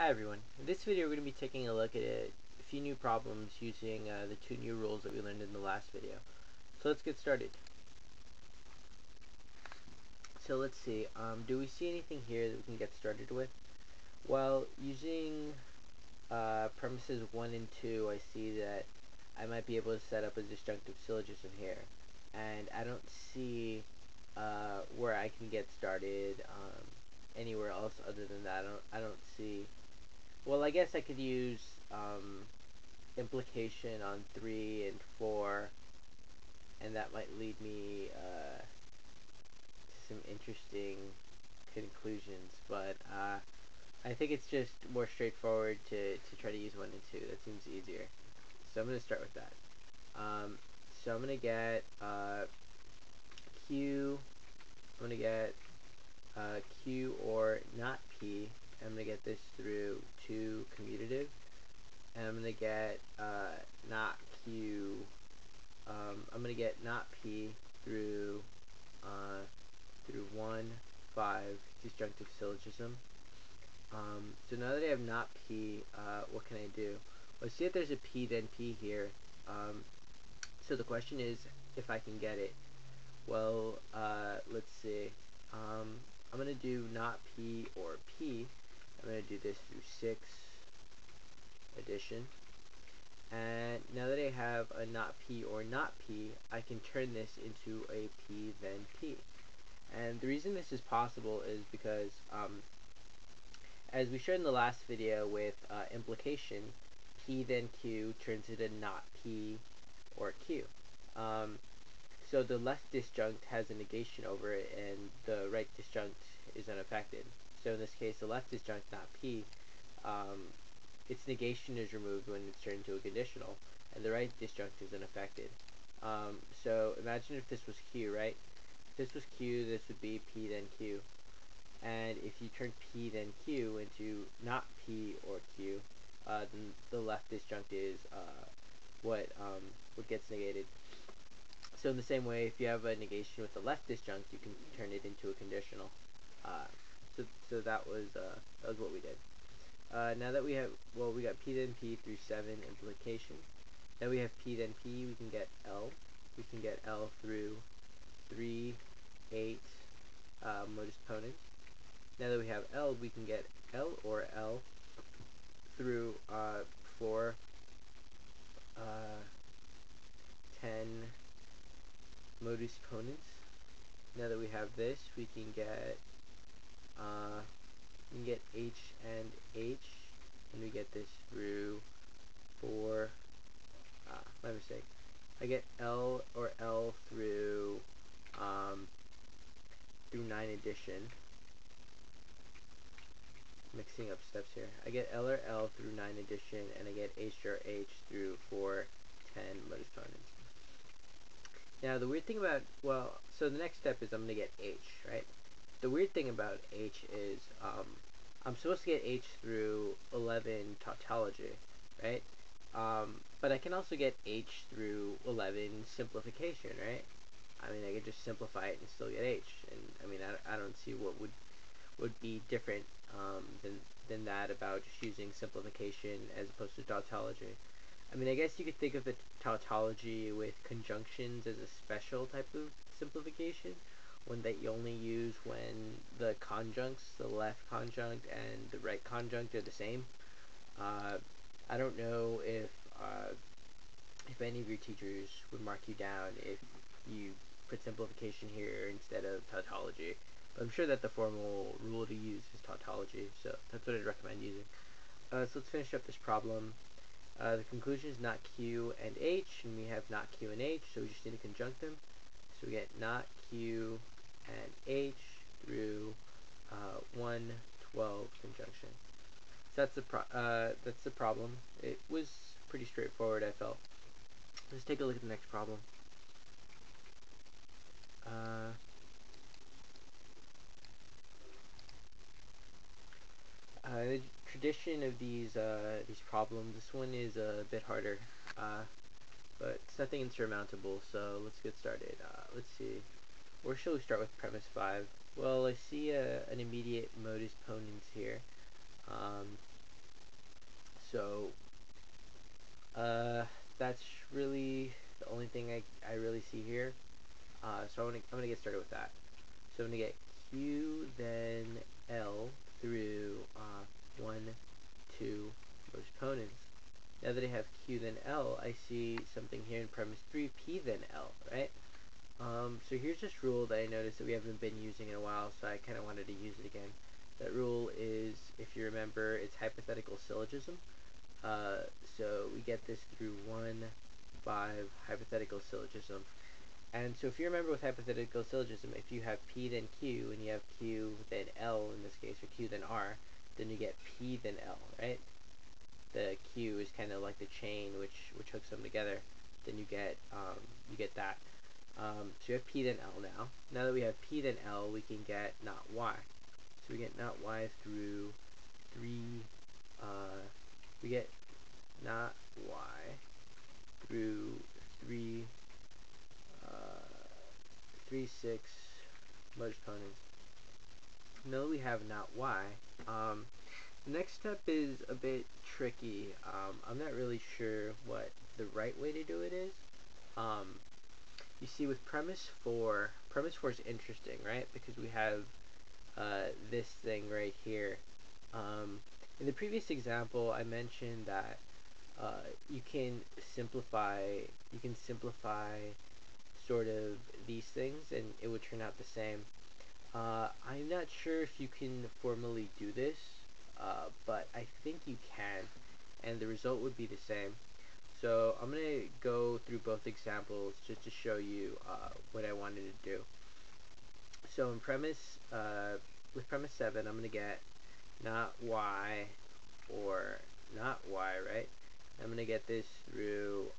Hi everyone. In this video we're going to be taking a look at a few new problems using the two new rules that we learned in the last video. So let's get started. So let's see, do we see anything here that we can get started with? Well, using premises 1 and 2, I see that I might be able to set up a disjunctive syllogism here. And I don't see where I can get started anywhere else other than that. I don't see. Well, I guess I could use implication on 3 and 4, and that might lead me to some interesting conclusions, but I think it's just more straightforward to try to use 1 and 2. That seems easier. So I'm going to start with that. So I'm going to get Q, I'm going to get Q or not P. I'm going to get this through 2 commutative. And I'm going to get not Q, I'm going to get not P through 1, 5 disjunctive syllogism. So now that I have not P, what can I do? Well, see if there's a P then P here. So the question is if I can get it. Well, let's see. I'm going to do not P or P. I'm going to do this through 6 addition. And now that I have a not P or not P, I can turn this into a P then P. And the reason this is possible is because, as we showed in the last video with implication, P then Q turns into not P or Q. So the left disjunct has a negation over it, and the right disjunct is unaffected. So in this case, the left disjunct, not P, its negation is removed when it's turned into a conditional, and the right disjunct is unaffected. So imagine if this was Q, right? If this was Q, this would be P then Q. And if you turn P then Q into not P or Q, then the left disjunct is what gets negated. So in the same way, if you have a negation with the left disjunct, you can turn it into a conditional. So that was what we did. Now that we have, well, we got P then P through 7 implication. Now we have P then P, we can get L. We can get L through 3, 8 modus ponens. Now that we have L, we can get L or L through 4, 10 modus ponens. Now that we have this, we can get H and H, and we get this through 4, my mistake. I get L or L through 9 addition. Mixing up steps here. I get L or L through 9 addition, and I get H or H through 4, 10 modus ponens. Now the weird thing about, well, so the next step is I'm going to get H, right? The weird thing about H is I'm supposed to get H through 11 tautology, right? But I can also get H through 11 simplification, right? I mean, I could just simplify it and still get H, and I mean, I don't see what would be different than that about just using simplification as opposed to tautology. I mean, I guess you could think of the tautology with conjunctions as a special type of simplification, one that you only use when the conjuncts, the left conjunct and the right conjunct, are the same. I don't know if any of your teachers would mark you down if you put simplification here instead of tautology. But I'm sure that the formal rule to use is tautology, so that's what I'd recommend using. So let's finish up this problem. The conclusion is not Q and H, and we have not Q and H, so we just need to conjunct them. So we get not Q and H through 1, 12 conjunction. So that's the problem. It was pretty straightforward, I felt. Let's take a look at the next problem. The tradition of these problems, this one is a bit harder, but it's nothing insurmountable, so let's get started. Let's see, where shall we start with premise 5? Well, I see an immediate modus ponens here, thing I really see here. So I'm gonna get started with that. So I'm gonna get Q then L through 1, 2 most ponens. Now that I have Q then L, I see something here in premise 3, P then L, right? So here's this rule that I noticed that we haven't been using in a while, so I kind of wanted to use it again. That rule is, if you remember, it's hypothetical syllogism. So we get this through 1, 5, hypothetical syllogism. And so if you remember with hypothetical syllogism, if you have P then Q, and you have Q then L in this case, or Q then R, then you get P then L, right? The Q is kind of like the chain which hooks them together. Then you get that. So you have P then L now. Now that we have P then L, we can get not Y. So we get not Y through 3, we get not Y through 3, 3, 6 most ponens. Now that we have not Y, the next step is a bit tricky. I'm not really sure what the right way to do it is. You see, with premise 4 is interesting, right? Because we have this thing right here. In the previous example, I mentioned that you can simplify sort of these things, and it would turn out the same. I'm not sure if you can formally do this, but I think you can, and the result would be the same. So I'm going to go through both examples just to show you what I wanted to do. So in with premise 7, I'm going to get not Y or not Y, right? I'm going to get this through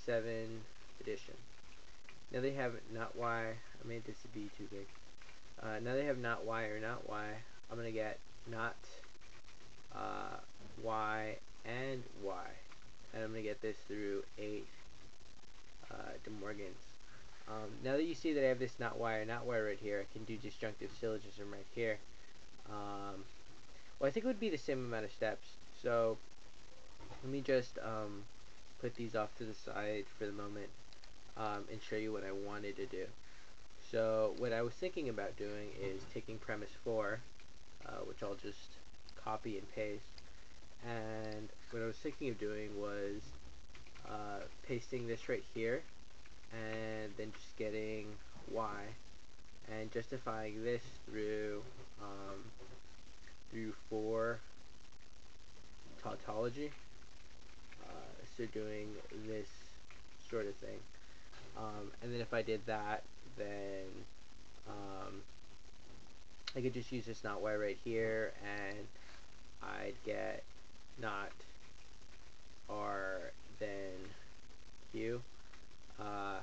7 addition. Now they have not Y. I made this to be too big. Now they have not Y or not Y. I'm going to get not Y and Y. And I'm going to get this through 8 De Morgans. Now that you see that I have this not Y or not Y right here, I can do disjunctive syllogism right here. Well, I think it would be the same amount of steps. So let me just put these off to the side for the moment and show you what I wanted to do. So what I was thinking about doing is taking premise 4, which I'll just copy and paste, and what I was thinking of doing was pasting this right here, and then just getting Y, and justifying this through 4 tautology. So doing this sort of thing. And then if I did that, then I could just use this not Y right here, and I'd get not R then Q. So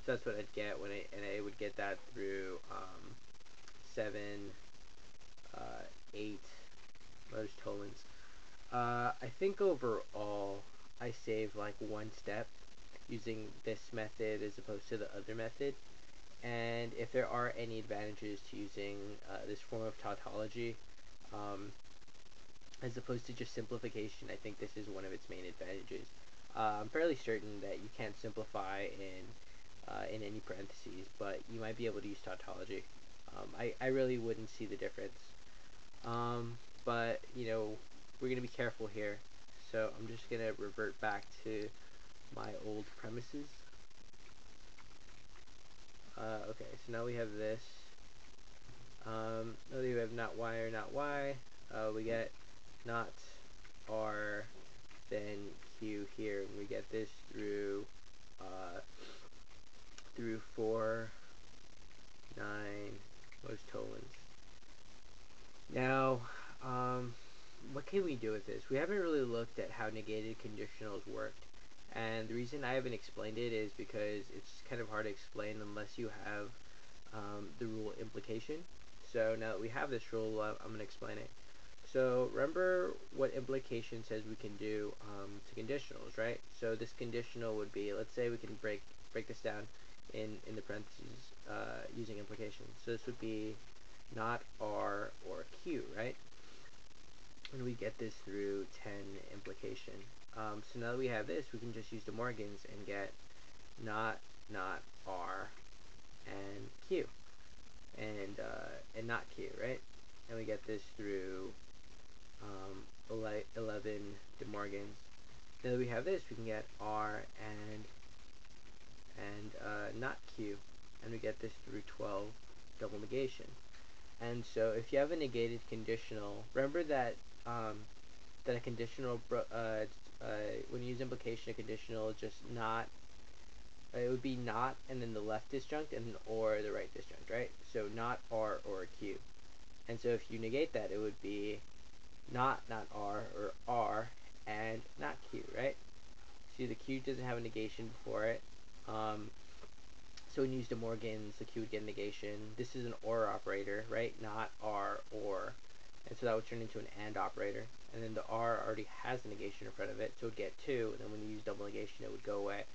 that's what I'd get and I would get that through 7, 8 most tolens. I think overall I saved like 1 step using this method as opposed to the other method. And if there are any advantages to using this form of tautology, as opposed to just simplification, I think this is one of its main advantages. I'm fairly certain that you can't simplify in any parentheses, but you might be able to use tautology. I really wouldn't see the difference. But, you know, we're going to be careful here. So I'm just going to revert back to my old premises. Okay, so now we have this. Now that we have not Y or not Y, we get not R then Q here, and we get this through 4, 9 most tolens. Now, what can we do with this? We haven't really looked at how negated conditionals work, and the reason I haven't explained it is because it's kind of hard to explain unless you have the rule implication. So now that we have this rule, I'm going to explain it. So remember what implication says we can do to conditionals, right? So this conditional would be, let's say we can break this down in the parentheses using implication. So this would be not R or Q, right? and we get this through 10 implication. So now that we have this, we can just use De Morgan's and get not R and Q and not Q, right? And we get this through 11 De Morgan's. Now that we have this, we can get R and not Q, and we get this through 12 double negation. And so if you have a negated conditional, remember that that a conditional, when you use implication, a conditional is just not, it would be not and then the left disjunct and then or the right disjunct, right? So not R or Q. And so if you negate that, it would be not R or R and not Q, right? See, the Q doesn't have a negation before it. So when you use De Morgan's, the Q would get a negation. This is an OR operator, right? Not R or. And so that would turn into an AND operator. And then the R already has a negation in front of it, so it would get 2. And then when you use double negation, it would go away.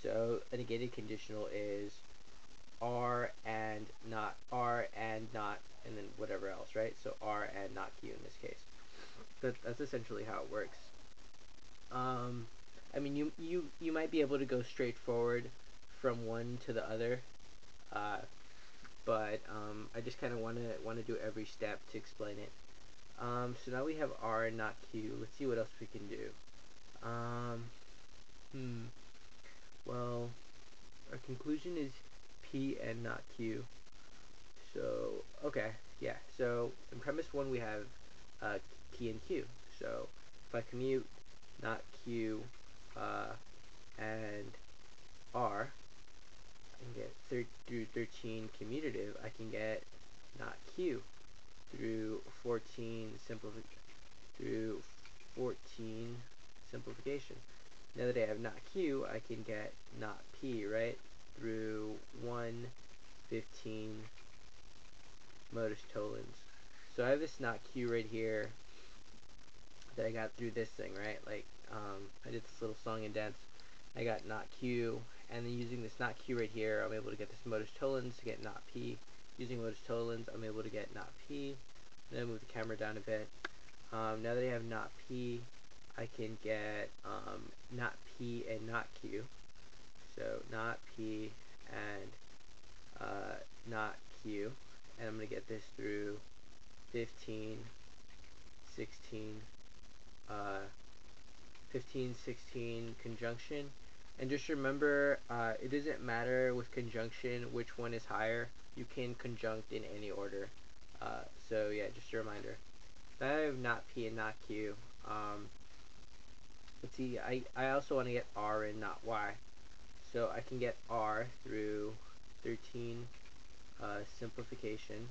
So a negated conditional is R and not, and then whatever else, right? So R and not Q in this case. That's essentially how it works. I mean, you might be able to go straight forward from one to the other, but I just kind of want to do every step to explain it. So now we have R and not Q. Let's see what else we can do. Well, our conclusion is P and not Q. So, okay, yeah. So in premise 1 we have P and Q. So if I commute not Q and R, I can get through 13 commutative. I can get not Q through 14 simplification. Now that I have not Q, I can get not P, right, through 115 modus tollens. So I have this not Q right here that I got through this thing, right? Like, I did this little song and dance. I got not Q, and then using this not Q right here, I'm able to get this modus tollens to get not P. Using modus tollens, I'm able to get not P. Then move the camera down a bit. Now that I have not P, I can get not P and not Q. So not P and not Q. And I'm going to get this through 15, 16, conjunction. And just remember, it doesn't matter with conjunction which one is higher. You can conjunct in any order. So yeah, just a reminder. I have not P and not Q. Let's see, I also want to get R and not Y. So I can get R through 13 simplification.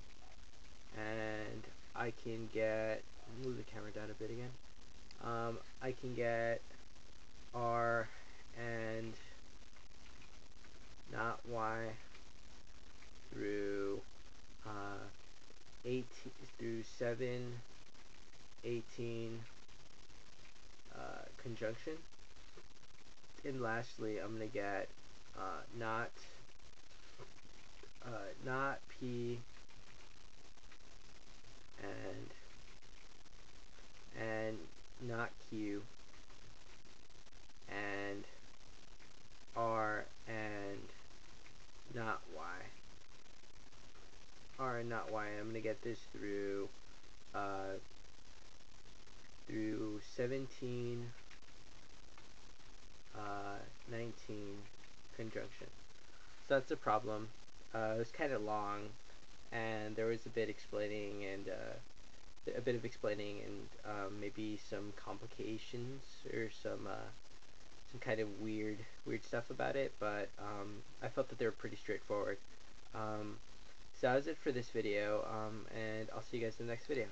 And I can get, move the camera down a bit again. I can get R and not Y through 18 through 7, 18 conjunction. And lastly, I'm gonna get not P and not Q and R and not Y. R and not Y. I'm gonna get this through 17, 19 conjunction. So that's a problem. It was kind of long, and there was a bit explaining and maybe some complications or some kind of weird stuff about it. But I felt that they were pretty straightforward. So that was it for this video, and I'll see you guys in the next video.